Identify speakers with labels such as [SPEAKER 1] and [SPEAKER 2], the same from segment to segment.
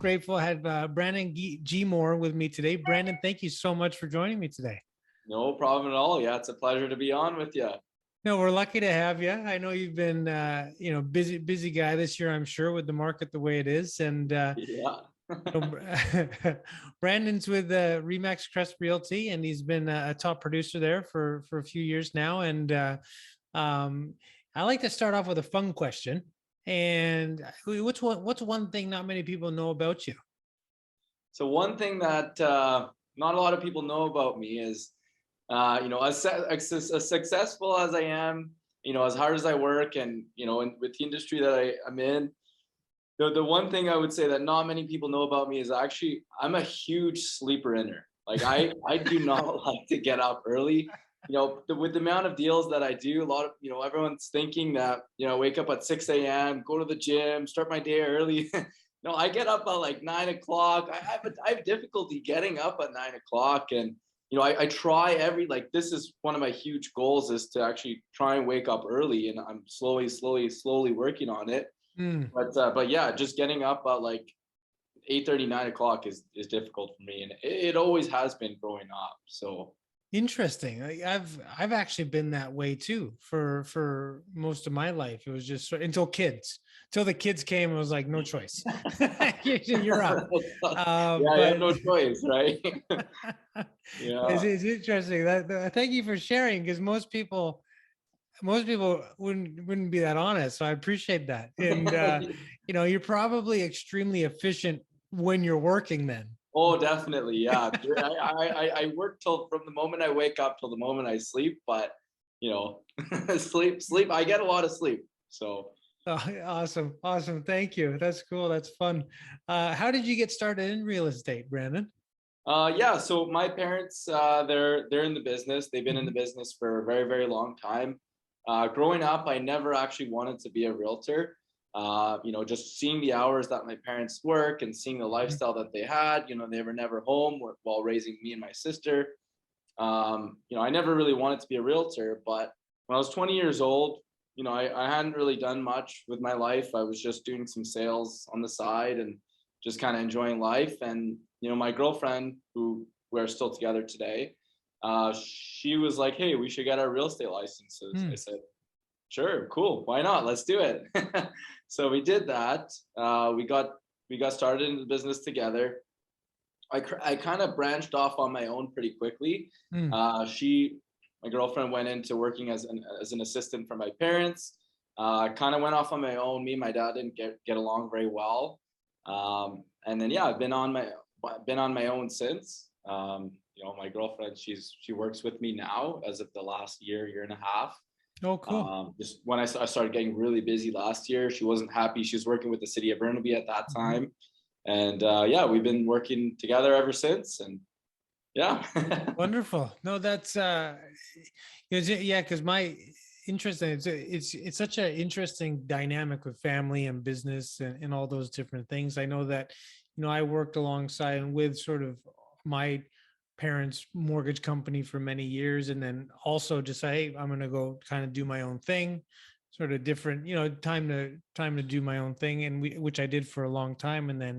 [SPEAKER 1] grateful. I had Brandon G. Moore with me today. Brandon, thank you so much for joining me today.
[SPEAKER 2] No problem at all. Yeah, it's a pleasure to be on with you.
[SPEAKER 1] No, we're lucky to have you. I know you've been, busy guy this year, I'm sure, with the market the way it is. And
[SPEAKER 2] Yeah.
[SPEAKER 1] Brandon's with Remax Crest Realty, and he's been a top producer there for a few years now. And I like to start off with a fun question. And what's one thing not many people know about you?
[SPEAKER 2] So one thing that not a lot of people know about me is, as successful as I am, as hard as I work, and with the industry that I'm in, the one thing I would say that not many people know about me is actually I'm a huge sleeper inner. Like I do not like to get up early. With the amount of deals that I do, a lot of everyone's thinking that I wake up at 6 a.m., go to the gym, start my day early. No, I get up at like 9 o'clock. I have difficulty getting up at 9 o'clock, and I try like this is one of my huge goals is to actually try and wake up early, and I'm slowly working on it.
[SPEAKER 1] Mm.
[SPEAKER 2] But yeah, just getting up at like 8:30, 9 o'clock is difficult for me, and it always has been growing up. So
[SPEAKER 1] Interesting. I've actually been that way too for most of my life. It was just until the kids came. It was like no choice. You're up.
[SPEAKER 2] yeah, I have
[SPEAKER 1] But
[SPEAKER 2] no choice, right? Yeah.
[SPEAKER 1] it's interesting. Thank you for sharing, because most people wouldn't be that honest. So I appreciate that. And you're probably extremely efficient when you're working then.
[SPEAKER 2] Oh, definitely. Yeah. I work till from the moment I wake up till the moment I sleep, but sleep. I get a lot of sleep. So
[SPEAKER 1] Oh, awesome. Thank you. That's cool. That's fun. How did you get started in real estate, Brandon?
[SPEAKER 2] yeah, so my parents they're in the business. They've been in the
[SPEAKER 1] Mhm.
[SPEAKER 2] business for a very, very long time. Growing up, I never actually wanted to be a realtor. Just seeing the hours that my parents work and seeing the
[SPEAKER 1] Mhm.
[SPEAKER 2] lifestyle that they had, they were never home while raising me and my sister. I never really wanted to be a realtor, but when I was 20 years old, I hadn't really done much with my life. I was just doing some sales on the side and just kind of enjoying life. And, my girlfriend, who we're still together today, she was like, hey, we should get our real estate licenses. I
[SPEAKER 1] Mm.
[SPEAKER 2] said, sure, cool, why not? Let's do it. So we did that. We got started in the business together. I kind of branched off on my own pretty quickly.
[SPEAKER 1] Mm.
[SPEAKER 2] My girlfriend went into working as an assistant for my parents. Kind of went off on my own. Me and my dad didn't get along very well. And then yeah, I've been on my own since. My girlfriend, she works with me now as of the last year and a half.
[SPEAKER 1] Oh, cool.
[SPEAKER 2] Just when I started getting really busy last year, she wasn't happy. She was working with the city of Burnaby at that
[SPEAKER 1] Mhm.
[SPEAKER 2] time, and yeah, we've been working together ever since. And yeah.
[SPEAKER 1] Wonderful. No, that's yeah, because my interest in it's such an interesting dynamic with family and business and all those different things. I know that, I worked alongside and with sort of my parents' mortgage company for many years, and then also just say, hey, I'm gonna go kind of do my own thing, sort of different, time to do my own thing, and which I did for a long time, and then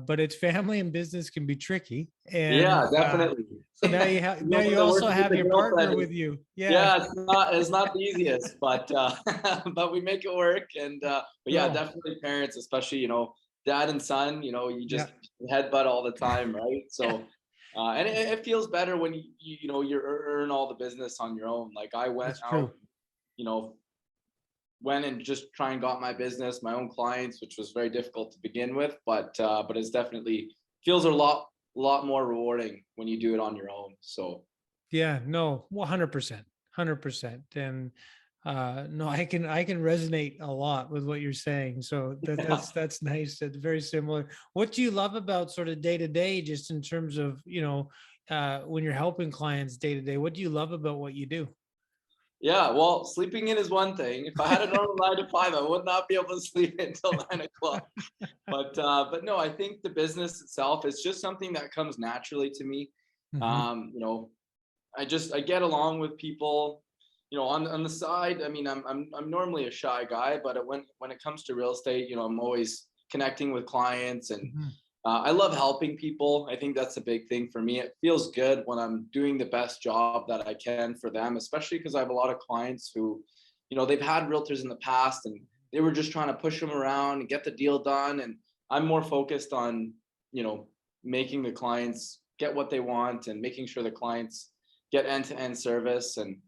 [SPEAKER 1] but it's family and business can be tricky. And
[SPEAKER 2] Yeah, definitely.
[SPEAKER 1] so now you
[SPEAKER 2] That
[SPEAKER 1] also
[SPEAKER 2] working with
[SPEAKER 1] have
[SPEAKER 2] the
[SPEAKER 1] your partner
[SPEAKER 2] girlfriend is,
[SPEAKER 1] with you. Yeah.
[SPEAKER 2] yeah, it's not the easiest, but but we make it work. And but yeah,
[SPEAKER 1] Cool.
[SPEAKER 2] definitely parents, especially dad and son, you
[SPEAKER 1] Yeah.
[SPEAKER 2] just headbutt all the time, right? So and it feels better when you earn all the business on your own. Like I went
[SPEAKER 1] That's true.
[SPEAKER 2] out, you know went and just try and got my business, my own clients, which was very difficult to begin with, but it's definitely feels a lot more rewarding when you do it on your own. So
[SPEAKER 1] Yeah, no, 100%, 100%. And no, I can resonate a lot with what you're saying. So
[SPEAKER 2] yeah.
[SPEAKER 1] that's nice. That's very similar. What do you love about sort of day to day, just in terms of, when you're helping clients day to day, what do you love about what you do?
[SPEAKER 2] Yeah, well, sleeping in is one thing. If I had a normal 9 to 5, I would not be able to sleep until 9 o'clock. But no, I think the business itself is just something that comes naturally to me.
[SPEAKER 1] Mhm.
[SPEAKER 2] Um, you know, I get along with people. On the side, I mean, I'm normally a shy guy, but when it comes to real estate, I'm always connecting with clients, and
[SPEAKER 1] Mhm.
[SPEAKER 2] I love helping people. I think that's a big thing for me. It feels good when I'm doing the best job that I can for them, especially because I have a lot of clients who, they've had realtors in the past and they were just trying to push them around and get the deal done. And I'm more focused on, you know, making the clients get what they want and making sure the clients get end-to-end service. And,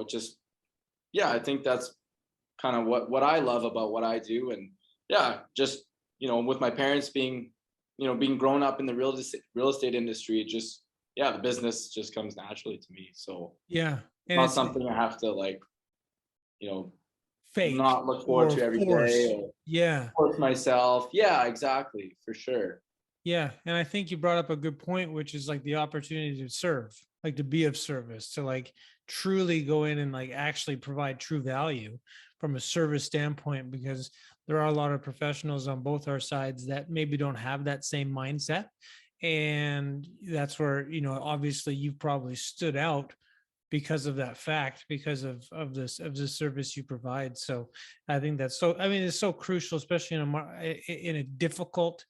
[SPEAKER 2] just, yeah, I think that's kind of what I love about what I do. And yeah, just, with my parents being grown up in the real estate industry, it just, yeah, the business just comes naturally to me. So
[SPEAKER 1] Yeah.
[SPEAKER 2] it's
[SPEAKER 1] And
[SPEAKER 2] not
[SPEAKER 1] it's
[SPEAKER 2] something I have to like, you know,
[SPEAKER 1] fake
[SPEAKER 2] not look forward
[SPEAKER 1] or
[SPEAKER 2] to every day
[SPEAKER 1] force.
[SPEAKER 2] or
[SPEAKER 1] Yeah.
[SPEAKER 2] force myself. Yeah, exactly, for sure.
[SPEAKER 1] Yeah. And I think you brought up a good point, which is like the opportunity to serve, like to be of service, to like truly go in and like actually provide true value from a service standpoint, because there are a lot of professionals on both our sides that maybe don't have that same mindset. And that's where, obviously you've probably stood out because of that fact, because of the service you provide. So I think that's so, I mean, it's so crucial, especially in a difficult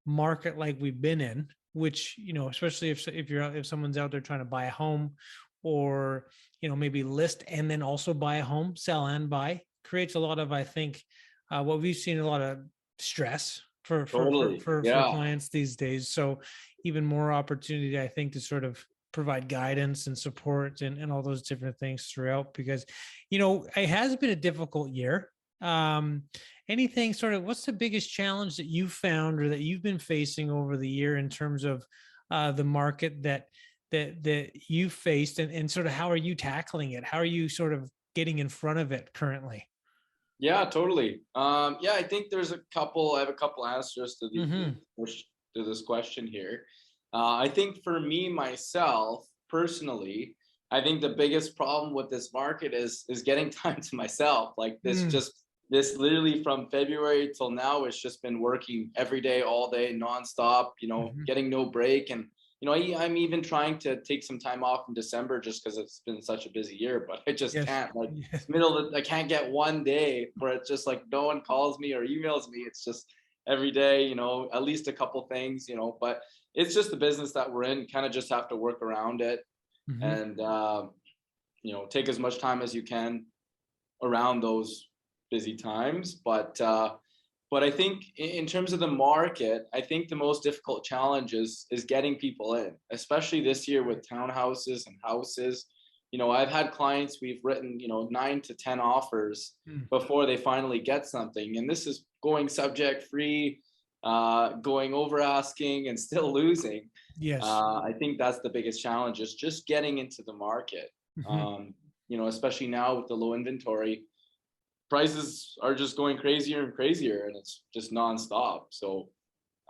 [SPEAKER 1] market like we've been in, which, especially if someone's out there trying to buy a home, or, maybe list and then also buy a home, sell and buy, creates a lot of, I think, what we've seen, a lot of stress
[SPEAKER 2] Totally.
[SPEAKER 1] for
[SPEAKER 2] Yeah.
[SPEAKER 1] clients these days. So even more opportunity, I think, to sort of provide guidance and support and all those different things throughout, because, it has been a difficult year. Um, Anything sort of, what's the biggest challenge that you've found or that you've been facing over the year in terms of the market that you faced, and sort of how are you tackling it? How are you sort of getting in front of it currently?
[SPEAKER 2] Yeah, totally. Yeah, I think I have a couple answers to
[SPEAKER 1] Mm-hmm.
[SPEAKER 2] this question here. I think for me myself personally, I think the biggest problem with this market is getting time to myself. Like this literally from February till now, it's just been working every day, all day, nonstop,
[SPEAKER 1] Mm-hmm.
[SPEAKER 2] getting no break. And I'm even trying to take some time off in December just because it's been such a busy year, but I just
[SPEAKER 1] Yes.
[SPEAKER 2] can't. Like
[SPEAKER 1] Yes.
[SPEAKER 2] I can't get one day where it's just like no one calls me or emails me. It's just every day, at least a couple things, but it's just the business that we're in. Kind of just have to work around it
[SPEAKER 1] Mm-hmm.
[SPEAKER 2] and, take as much time as you can around those busy times. But I think in terms of the market, I think the most difficult challenge is getting people in, especially this year with townhouses and houses. I've had clients, we've written, 9 to 10 offers
[SPEAKER 1] Mm.
[SPEAKER 2] before they finally get something. And this is going subject free, going over asking and still losing.
[SPEAKER 1] Yes.
[SPEAKER 2] I think that's the biggest challenge, is just getting into the market.
[SPEAKER 1] Mm-hmm.
[SPEAKER 2] Um, Especially now with the low inventory, prices are just going crazier and crazier, and it's just nonstop. So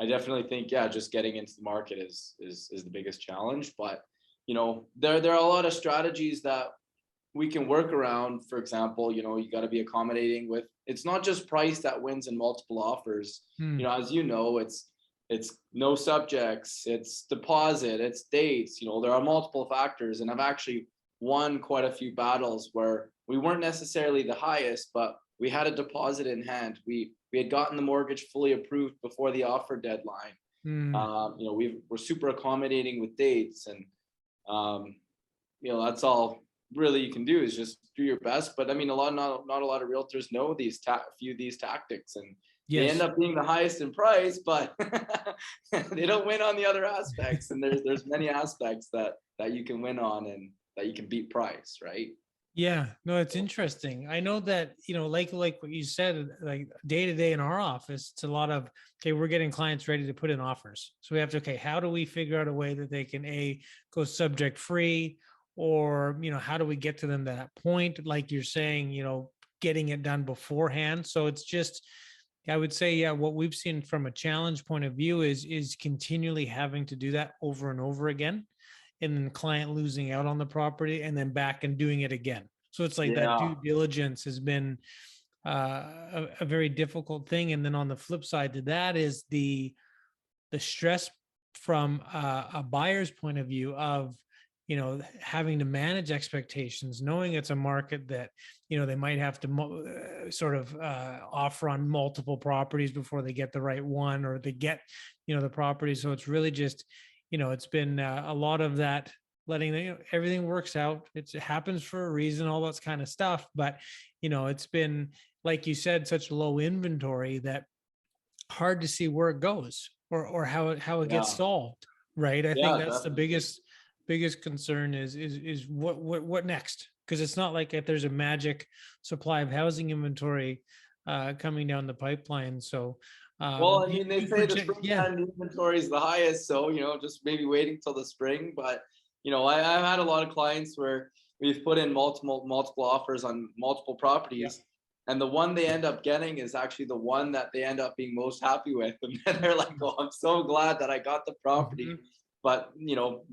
[SPEAKER 2] I definitely think, yeah, just getting into the market is the biggest challenge. But there are a lot of strategies that we can work around. For example, you got to be accommodating with. It's not just price that wins in multiple offers.
[SPEAKER 1] Mm.
[SPEAKER 2] As it's no subjects, it's deposit, it's dates. There are multiple factors, and I've actually won quite a few battles where we weren't necessarily the highest, but we had a deposit in hand. We had gotten the mortgage fully approved before the offer deadline.
[SPEAKER 1] Mm.
[SPEAKER 2] We're super accommodating with dates, and that's all really you can do is just do your best. But I mean, not a lot of realtors know these tactics, and they end
[SPEAKER 1] Yes.
[SPEAKER 2] up being the highest in price, but they don't win on the other aspects. And there's many aspects that you can win on and that you can beat price, right?
[SPEAKER 1] Yeah, no, it's interesting. I know that, like what you said, like day to day in our office, it's a lot of, okay, we're getting clients ready to put in offers. So we have to, okay, how do we figure out a way that they can go subject free, or, how do we get to them to that point? Like you're saying, getting it done beforehand. So it's just, I would say, yeah, what we've seen from a challenge point of view is continually having to do that over and over again, and then client losing out on the property and then back and doing it again. So it's like that
[SPEAKER 2] Yeah.
[SPEAKER 1] due diligence has been a very difficult thing. And then on the flip side to that is the stress from a buyer's point of view of having to manage expectations, knowing it's a market that, they might have to sort of offer on multiple properties before they get the right one, or they get, the property. So it's really just, it's been a lot of that, letting everything works out. It happens for a reason, all that kind of stuff. But, it's been, like you said, such low inventory that hard to see where it goes, or how it
[SPEAKER 2] Yeah.
[SPEAKER 1] gets solved. Right. I think
[SPEAKER 2] Yeah,
[SPEAKER 1] that's the
[SPEAKER 2] definitely.
[SPEAKER 1] biggest concern is what next? Because it's not like if there's a magic supply of housing inventory coming down the pipeline. So
[SPEAKER 2] Well, I
[SPEAKER 1] you,
[SPEAKER 2] mean, they
[SPEAKER 1] you
[SPEAKER 2] say the
[SPEAKER 1] project, yeah.
[SPEAKER 2] springtime inventory is the highest, so just maybe waiting till the spring. But I've had a lot of clients where we've put in multiple offers on multiple
[SPEAKER 1] Yeah.
[SPEAKER 2] properties, and the one they end up getting is actually the one that they end up being most happy with, and then they're like, "Oh, I'm so glad that I got the property."
[SPEAKER 1] Mhm.
[SPEAKER 2] But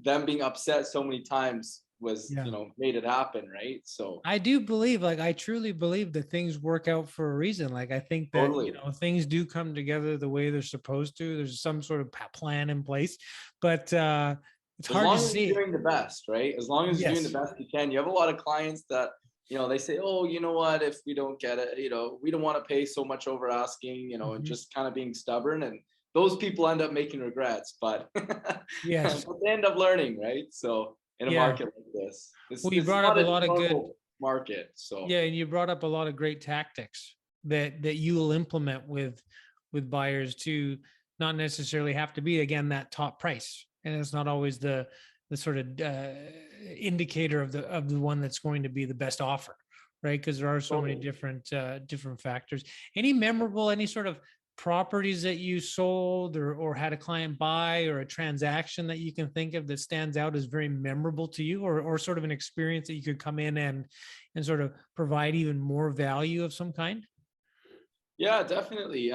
[SPEAKER 2] them being upset so many times was
[SPEAKER 1] Yeah.
[SPEAKER 2] made it happen, right? So
[SPEAKER 1] I do believe, like, I truly believe that things work out for a reason. Like, I think that,
[SPEAKER 2] totally.
[SPEAKER 1] things do come together the way they're supposed to. There's some sort of plan in place, but it's
[SPEAKER 2] As
[SPEAKER 1] hard to
[SPEAKER 2] long as
[SPEAKER 1] see
[SPEAKER 2] you're
[SPEAKER 1] it.
[SPEAKER 2] doing the best, right? As long as you're doing the
[SPEAKER 1] Yes.
[SPEAKER 2] best you can. You have a lot of clients that, they say, oh, you know what, if we don't get it, we don't want to pay so much over asking, and
[SPEAKER 1] Mhm.
[SPEAKER 2] just kind of being stubborn. And those people end up making regrets, but but
[SPEAKER 1] Yes.
[SPEAKER 2] they end up learning, right? So in a
[SPEAKER 1] Yeah.
[SPEAKER 2] market like this,
[SPEAKER 1] Well, you
[SPEAKER 2] it's
[SPEAKER 1] brought up
[SPEAKER 2] not
[SPEAKER 1] a
[SPEAKER 2] a
[SPEAKER 1] lot of good,
[SPEAKER 2] normal market. So
[SPEAKER 1] yeah, and you brought up a lot of great tactics that you will implement with buyers to not necessarily have to be, again, that top price, and it's not always the sort of indicator of the one that's going to be the best offer, right? Because there are so many
[SPEAKER 2] totally.
[SPEAKER 1] different factors. Any sort of properties that you sold, or had a client buy, or a transaction that you can think of that stands out as very memorable to you, or sort of an experience that you could come in and sort of provide even more value of some kind?
[SPEAKER 2] Yeah, definitely.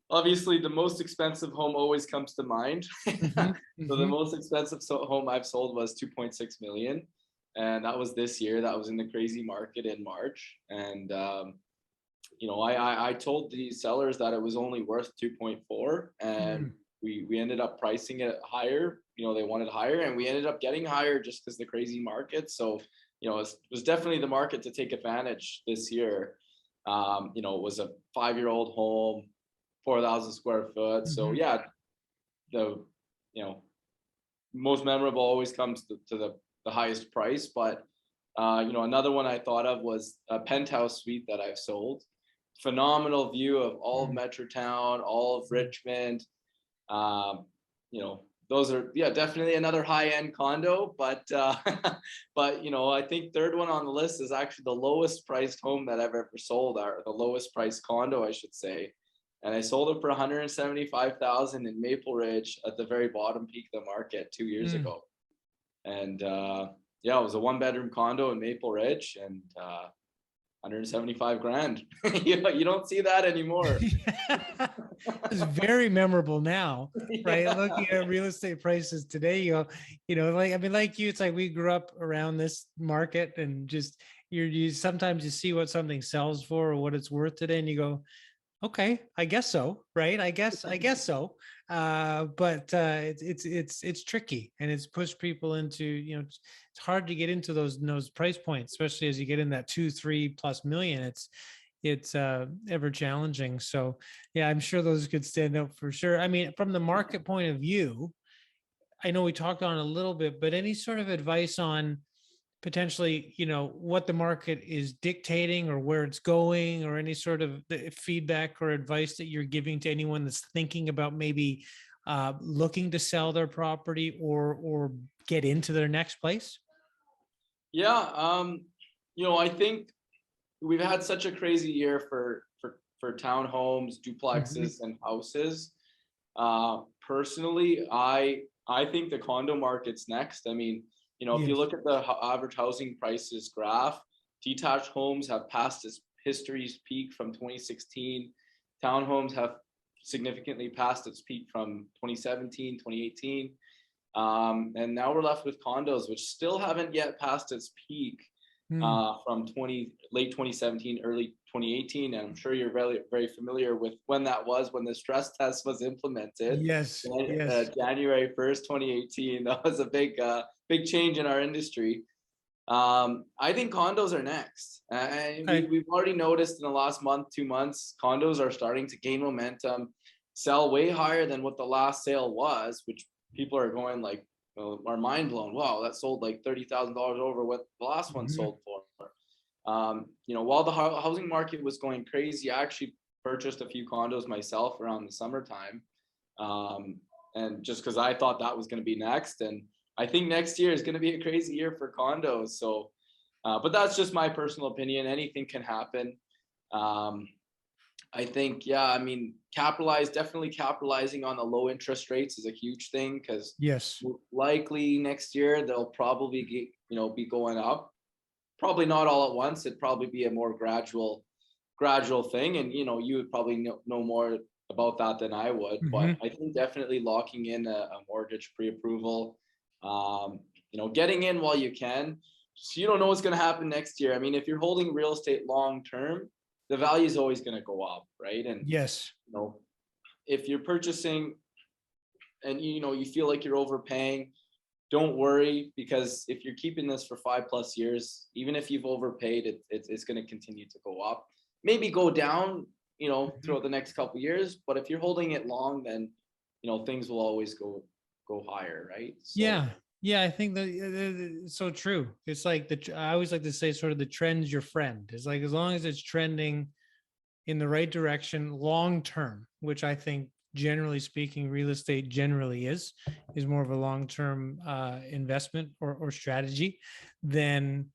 [SPEAKER 2] Obviously the most expensive home always comes to mind.
[SPEAKER 1] Hmm.
[SPEAKER 2] So the
[SPEAKER 1] Hmm.
[SPEAKER 2] most expensive home I've sold was 2.6 million, and that was this year. That was in the crazy market in March. And I told the sellers that it was only worth 2.4, and we ended up pricing it higher. They wanted higher, and we ended up getting higher just because the crazy market. So it was definitely the market to take advantage this year. It was a 5-year-old home, 4,000 square foot. So
[SPEAKER 1] Hmm.
[SPEAKER 2] yeah, the you know most memorable always comes to the highest price. But another one I thought of was a penthouse suite that I've sold. Phenomenal view of all of Metrotown, all of Richmond. Um, you know, those are, yeah, definitely another high end condo. But but I think third one on the list is actually the lowest priced home that I've ever sold, or the lowest priced condo, I should say. And I sold it for 175,000 in Maple Ridge at the very bottom peak of the market 2 years ago. And yeah, it was a 1 bedroom condo in Maple Ridge, and 175 grand. You don't see that anymore.
[SPEAKER 1] It's very memorable now, right?
[SPEAKER 2] Yeah.
[SPEAKER 1] Looking at real estate prices today, like, I mean, like you, it's like we grew up around this market, and just you sometimes you see what something sells for or what it's worth today, and you go, okay, I guess so, right? I guess so. But it's tricky, and it's pushed people into, it's hard to get into those price points, especially as you get in that 2-3+ million. It's ever challenging. So yeah, I'm sure those could stand out for sure. I mean, from the market point of view, I know we talked on it a little bit, but any sort of advice on potentially, what the market is dictating or where it's going, or any sort of feedback or advice that you're giving to anyone that's thinking about maybe looking to sell their property, or get into their next place?
[SPEAKER 2] Yeah. I think we've had such a crazy year for townhomes,
[SPEAKER 1] Mhm.
[SPEAKER 2] duplexes, and houses. Personally, I think the condo market's next. I mean, if you
[SPEAKER 1] Yes.
[SPEAKER 2] look at the average housing prices graph, detached homes have passed its history's peak from 2016. Townhomes have significantly passed its peak from 2017, 2018. And now we're left with condos, which still haven't yet passed its peak.
[SPEAKER 1] Hmm.
[SPEAKER 2] from late 2017, early 2018. And I'm sure you're very, very familiar with when that was, when the stress test was implemented.
[SPEAKER 1] Yes, yes.
[SPEAKER 2] January 1st, 2018. That was a big change in our industry. I think condos are next. And
[SPEAKER 1] Okay.
[SPEAKER 2] we've already noticed in the last month, 2 months, condos are starting to gain momentum, sell way higher than what the last sale was, which people are going like, are mind blown. Wow, that sold like $30,000 over what the last one
[SPEAKER 1] Mhm.
[SPEAKER 2] sold for. While the housing market was going crazy, I actually purchased a few condos myself around the summertime. And just because I thought that was going to be next. And I think next year is going to be a crazy year for condos. So, but that's just my personal opinion. Anything can happen. Um, I think, yeah, I mean, definitely capitalizing on the low interest rates is a huge thing because
[SPEAKER 1] Yes.
[SPEAKER 2] likely next year they'll probably be going up. Probably not all at once. It'd probably be a more gradual thing. And, you would probably know more about that than I would, but
[SPEAKER 1] Hmm.
[SPEAKER 2] I think definitely locking in a mortgage pre-approval, getting in while you can. So you don't know what's going to happen next year. I mean, if you're holding real estate long term, the value is always going to go up, right? And
[SPEAKER 1] Yes.
[SPEAKER 2] if you're purchasing and you feel like you're overpaying, don't worry, because if you're keeping this for 5+ years, even if you've overpaid, it's going to continue to go up. Maybe go down,
[SPEAKER 1] Mhm.
[SPEAKER 2] throughout the next couple of years. But if you're holding it long, then things will always go higher, right? So
[SPEAKER 1] Yeah. Yeah. I think that it's so true. It's like I always like to say sort of the trend's your friend. It's like as long as it's trending in the right direction long term, which I think generally speaking, real estate generally is more of a long term investment or strategy, then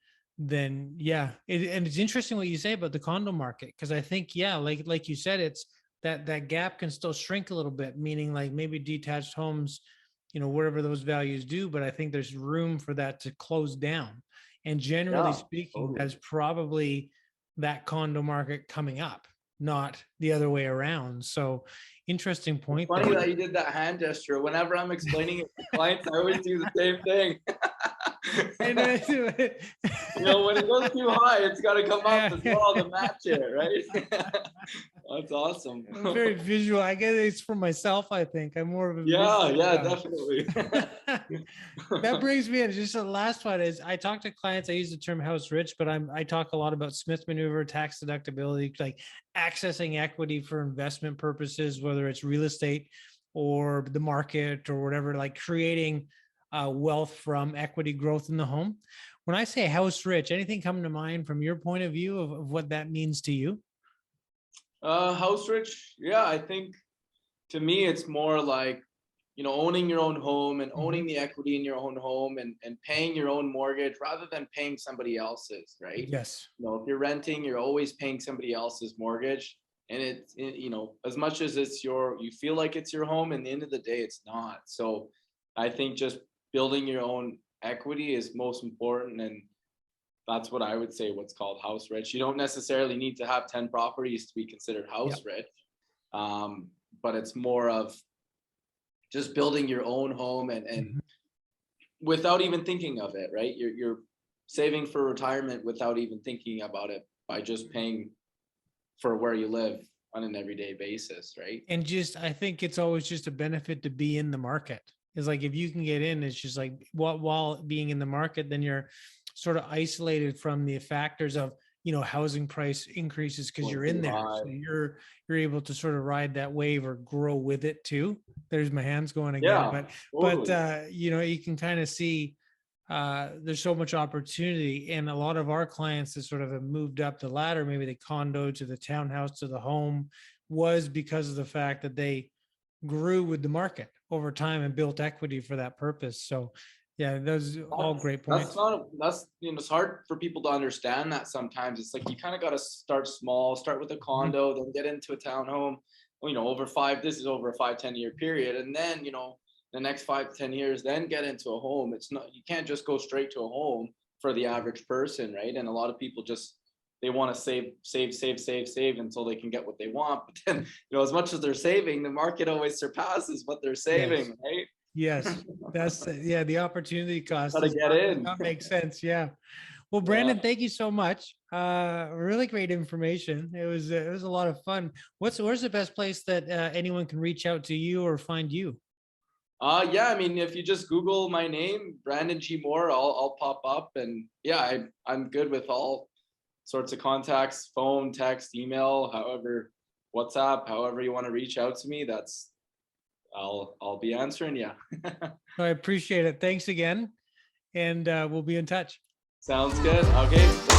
[SPEAKER 1] yeah. And it's interesting what you say about the condo market because I think yeah, like you said, it's that gap can still shrink a little bit, meaning like maybe detached homes, wherever those values do, but I think there's room for that to close down. And generally
[SPEAKER 2] yeah,
[SPEAKER 1] speaking,
[SPEAKER 2] totally.
[SPEAKER 1] that's probably that condo market coming up, not the other way around. So interesting
[SPEAKER 2] It's
[SPEAKER 1] point
[SPEAKER 2] funny
[SPEAKER 1] there.
[SPEAKER 2] that you did that hand gesture. Whenever I'm explaining it to clients, I always do the same thing.
[SPEAKER 1] I know.
[SPEAKER 2] When it goes too high, it's got to come up
[SPEAKER 1] Yeah.
[SPEAKER 2] as well to match it, right? That's awesome.
[SPEAKER 1] I'm very visual. I guess it's for myself. I think I'm more of a
[SPEAKER 2] Yeah,
[SPEAKER 1] visual
[SPEAKER 2] yeah,
[SPEAKER 1] guy.
[SPEAKER 2] definitely.
[SPEAKER 1] That brings me in. Just the last one is I talk to clients. I use the term house rich, but I talk a lot about Smith maneuver, tax deductibility, like accessing equity for investment purposes, whether it's real estate or the market or whatever, like creating wealth from equity growth in the home. When I say house rich, anything come to mind from your point of view of what that means to you?
[SPEAKER 2] House rich, yeah, I think to me it's more like owning your own home and
[SPEAKER 1] Mhm.
[SPEAKER 2] owning the equity in your own home and paying your own mortgage rather than paying somebody else's, right?
[SPEAKER 1] Yes.
[SPEAKER 2] If you're renting, you're always paying somebody else's mortgage. And as much as you feel like it's your home, in the end of the day it's not. So I think just building your own equity is most important. And that's what I would say what's called house rich. You don't necessarily need to have 10 properties to be considered house
[SPEAKER 1] Yep.
[SPEAKER 2] rich. um, but it's more of just building your own home and
[SPEAKER 1] Mhm.
[SPEAKER 2] without even thinking of it, right? You're saving for retirement without even thinking about it by just paying for where you live on an everyday basis, right?
[SPEAKER 1] And just I think it's always just a benefit to be in the market. It's like if you can get in, it's just like while being in the market, then you're sort of isolated from the factors of housing price increases because
[SPEAKER 2] Going
[SPEAKER 1] you're in
[SPEAKER 2] too
[SPEAKER 1] there.
[SPEAKER 2] high.
[SPEAKER 1] So you're able to sort of ride that wave or grow with it too. There's my hands going again.
[SPEAKER 2] Yeah,
[SPEAKER 1] But
[SPEAKER 2] totally.
[SPEAKER 1] you can kind of see there's so much opportunity. And a lot of our clients that sort of have moved up the ladder, maybe the condo to the townhouse to the home, was because of the fact that they grew with the market over time and built equity for that purpose. So yeah, those are all great
[SPEAKER 2] That's
[SPEAKER 1] points.
[SPEAKER 2] not that's it's hard for people to understand that sometimes. It's like you kind of got to start small, start with a
[SPEAKER 1] Mhm.
[SPEAKER 2] condo, then get into a townhome. This is over a 5-10 year period, and then the next 5-10 years, then get into a home. It's not, you can't just go straight to a home for the average person, right? And a lot of people just, they want to save until they can get what they want. But then, as much as they're saving, the market always surpasses what they're
[SPEAKER 1] Yes.
[SPEAKER 2] saving, right?
[SPEAKER 1] Yes. That's yeah, the opportunity cost
[SPEAKER 2] Got to
[SPEAKER 1] does
[SPEAKER 2] get
[SPEAKER 1] not
[SPEAKER 2] in.
[SPEAKER 1] make sense. Yeah. Well,
[SPEAKER 2] Yeah.
[SPEAKER 1] Brandon, thank you so much. Really great information. It was a lot of fun. Where's the best place that anyone can reach out to you or find you?
[SPEAKER 2] Yeah, I mean, if you just Google my name, Brandon G. Moore, I'll pop up. And yeah, I'm good with all sorts of contacts, phone, text, email, however, WhatsApp, however you want to reach out to me, I'll be answering. Yeah.
[SPEAKER 1] I appreciate it. Thanks again, and we'll be in touch.
[SPEAKER 2] Sounds good. Okay.